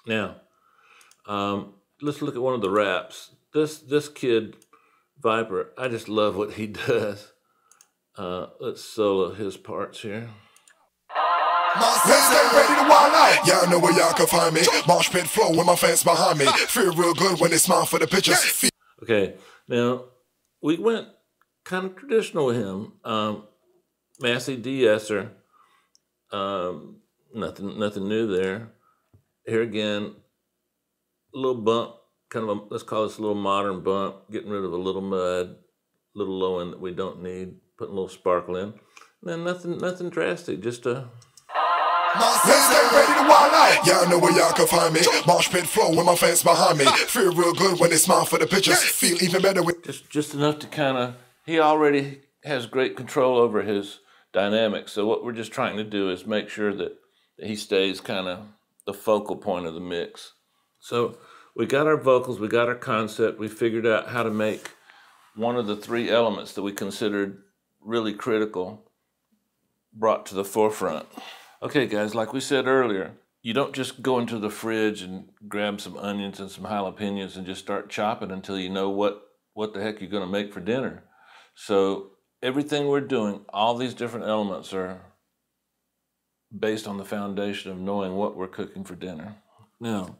Now, let's look at one of the raps. This kid, Viper, I just love what he does. Let's solo his parts here. Let's get ready to wild out. Y'all know where y'all can find me. Marsh pit flow with my fans behind me. Feel real good when they smile for the pictures. Okay, now we went kind of traditional with him. Massey de-esser. Nothing new there. Here again, a little bump, kind of a, let's call this a little modern bump, getting rid of a little mud, a little low end that we don't need, putting a little sparkle in. And then nothing drastic, just a... Let's get ready to wild out. Y'all know where y'all can find me. Marsh pit flow with my fans behind me. Feel real good when they smile for the pictures. Feel even better with... Just enough to kind of... He already has great control over his dynamics, so what we're just trying to do is make sure that he stays kind of the focal point of the mix. So we got our vocals, we got our concept, we figured out how to make one of the three elements that we considered really critical brought to the forefront. Okay guys, like we said earlier, you don't just go into the fridge and grab some onions and some jalapenos and just start chopping until you know what the heck you're gonna make for dinner. So everything we're doing, all these different elements are based on the foundation of knowing what we're cooking for dinner. Now,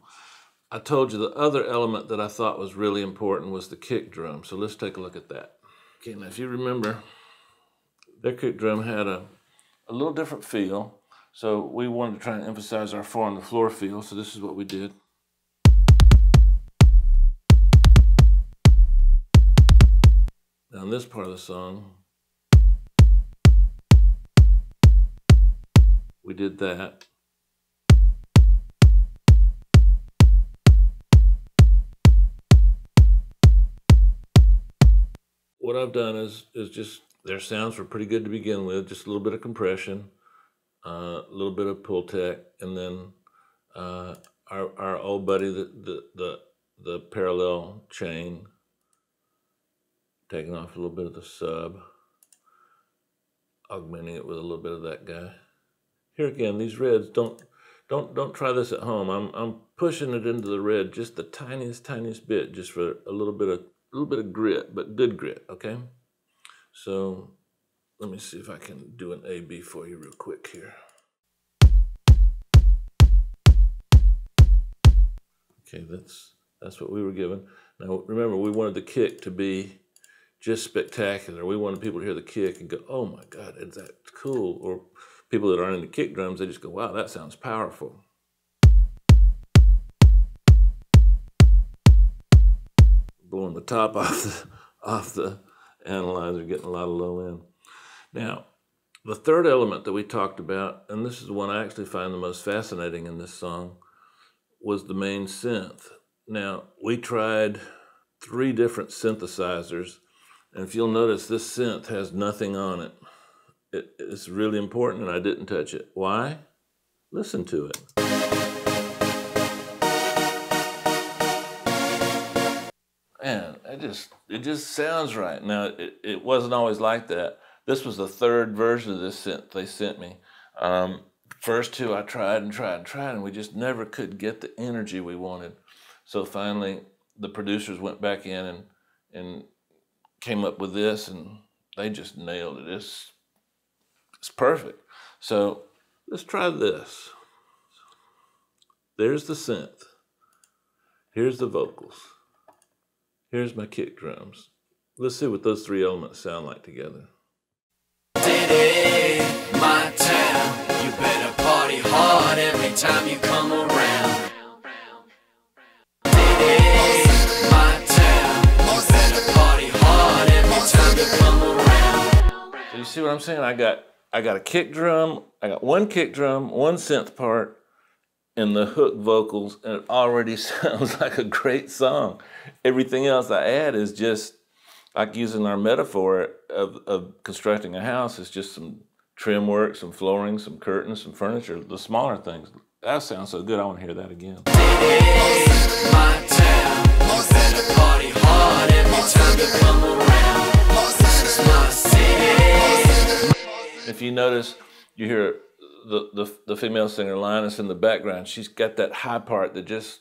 I told you the other element that I thought was really important was the kick drum. So let's take a look at that. Okay, now if you remember, their kick drum had a little different feel. So we wanted to try and emphasize our 4 on the floor feel. So this is what we did. Now in this part of the song, we did that. What I've done is just, their sounds were pretty good to begin with, just a little bit of compression, a little bit of pull tech, and then our old buddy, the parallel chain, taking off a little bit of the sub, augmenting it with a little bit of that guy. Here again, these reds, don't try this at home. I'm pushing it into the red just the tiniest bit, just for a little bit of grit, but good grit, okay? So let me see if I can do an A-B for you real quick here. Okay, that's what we were given. Now remember, we wanted the kick to be just spectacular. We wanted people to hear the kick and go, oh my God, is that cool? Or people that aren't into kick drums, they just go, wow, that sounds powerful. Blowing the top off the analyzer, getting a lot of low end. Now, the third element that we talked about, and this is the one I actually find the most fascinating in this song, was the main synth. Now, we tried 3 different synthesizers, and if you'll notice, this synth has nothing on it. It's really important, and I didn't touch it. Why? Listen to it. Man, it just sounds right. Now, it wasn't always like that. This was the 3rd version of this synth they sent me. First 2 I tried, and we just never could get the energy we wanted. So finally, the producers went back in and came up with this, and they just nailed it. It's perfect. So let's try this. There's the synth. Here's the vocals. Here's my kick drums. Let's see what those 3 elements sound like together. City, my town, you better party hard every time you come around. City, my town, you better party hard every time you come around. So you see what I'm saying? I got a kick drum, I got 1 kick drum, 1 synth part, and the hook vocals, and it already sounds like a great song. Everything else I add is just, like using our metaphor of constructing a house, is just some trim work, some flooring, some curtains, some furniture, the smaller things. That sounds so good, I want to hear that again. City, my town, you better party hard every time you come around. This is my city. If you notice, you hear the female singer Linus in the background, she's got that high part that just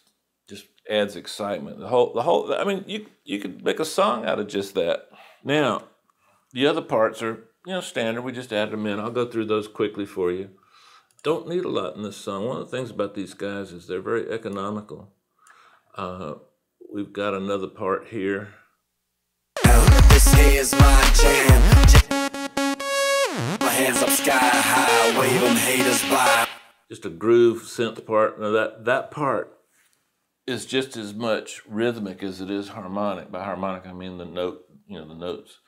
adds excitement. The whole. I mean, you could make a song out of just that. Now, the other parts are standard. We just added them in. I'll go through those quickly for you. Don't need a lot in this song. One of the things about these guys is they're very economical. We've got another part here. This here's my jam. My hands up sky high, waving haters by. Just a groove synth part. Now that part is just as much rhythmic as it is harmonic. By harmonic, I mean the note, the notes.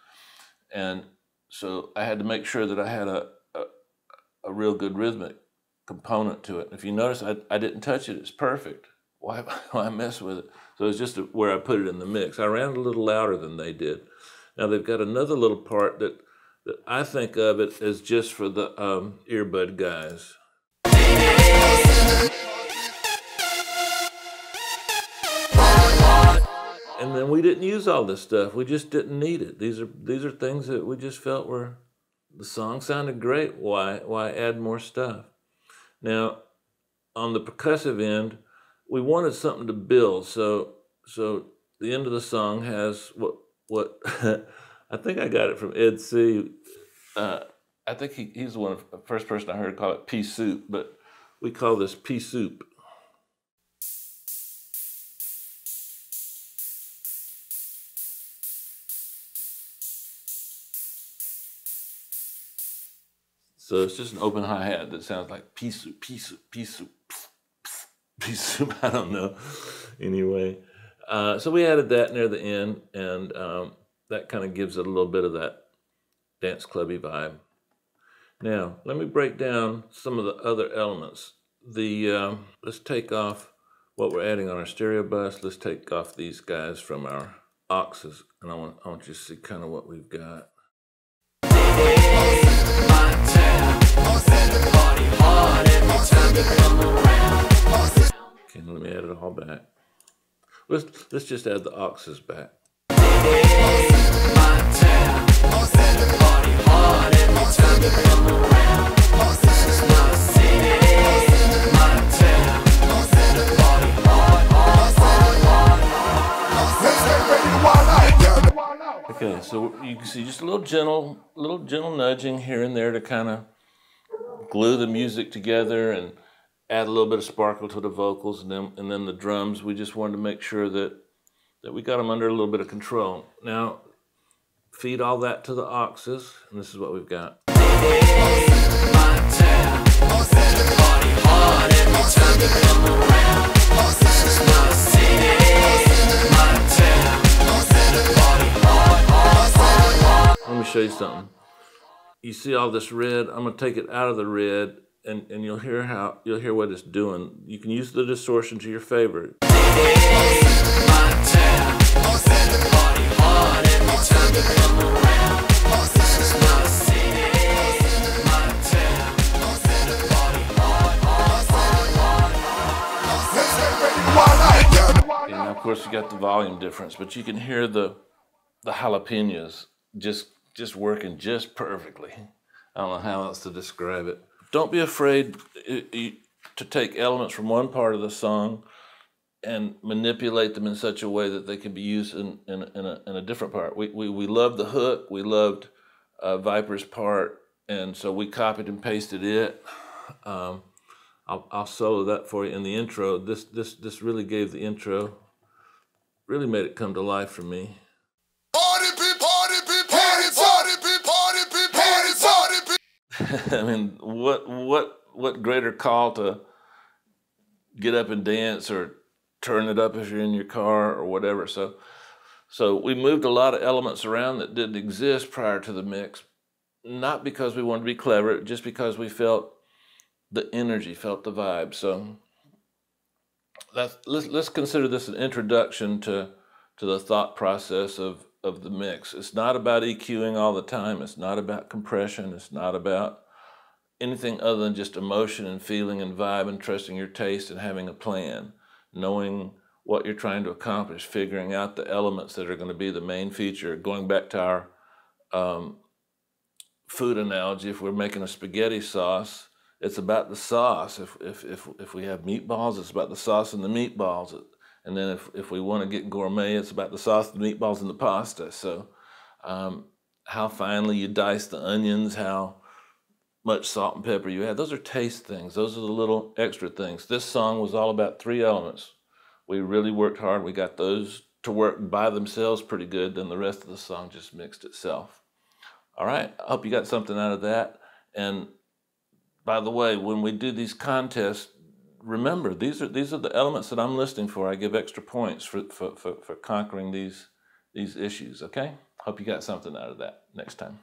And so I had to make sure that I had a real good rhythmic component to it. If you notice, I didn't touch it. It's perfect. Why mess with it? So it's just where I put it in the mix. I ran it a little louder than they did. Now they've got another little part that I think of it as just for the earbud guys. And then we didn't use all this stuff. We just didn't need it. These are things that we just felt were, the song sounded great. Why add more stuff? Now, on the percussive end, we wanted something to build. So the end of the song has what I think I got it from Ed C. I think he's the first person I heard call it pea soup, but we call this pea soup. So it's just an open hi-hat that sounds like pea soup, pea soup, pea soup, pea soup, I don't know. Anyway, so we added that near the end, and that kind of gives it a little bit of that dance clubby vibe. Now, let me break down some of the other elements. Let's take off what we're adding on our stereo bus. Let's take off these guys from our auxes, and I want you to see kind of what we've got. Okay, let me add it all back. Let's just add the auxes back. Okay, so you can see just a little gentle nudging here and there to kind of glue the music together and add a little bit of sparkle to the vocals, and then the drums. We just wanted to make sure that we got them under a little bit of control. Now, feed all that to the auxes, and this is what we've got. Let me show you something. You see all this red? I'm gonna take it out of the red, and you'll hear what it's doing. You can use the distortion to your favorite. And of course you got the volume difference, but you can hear the jalapenos just working just perfectly. I don't know how else to describe it. Don't be afraid to take elements from one part of the song and manipulate them in such a way that they can be used in a different part. We loved the hook, we loved Viper's part, and so we copied and pasted it. I'll solo that for you in the intro. This really gave the intro, really made it come to life for me. I mean, what greater call to get up and dance or turn it up if you're in your car or whatever. So we moved a lot of elements around that didn't exist prior to the mix, not because we wanted to be clever, just because we felt the energy, felt the vibe. So let's consider this an introduction to the thought process of the mix. It's not about EQing all the time. It's not about compression. It's not about anything other than just emotion and feeling and vibe and trusting your taste and having a plan, knowing what you're trying to accomplish, figuring out the elements that are going to be the main feature. Going back to our food analogy, if we're making a spaghetti sauce, it's about the sauce. If we have meatballs, it's about the sauce and the meatballs. And then if we want to get gourmet, it's about the sauce, the meatballs, and the pasta. So how finely you dice the onions, how much salt and pepper you add. Those are taste things. Those are the little extra things. This song was all about 3 elements. We really worked hard. We got those to work by themselves pretty good. Then the rest of the song just mixed itself. All right. I hope you got something out of that. And by the way, when we do these contests, remember, these are the elements that I'm listing for. I give extra points for conquering these issues, okay? Hope you got something out of that next time.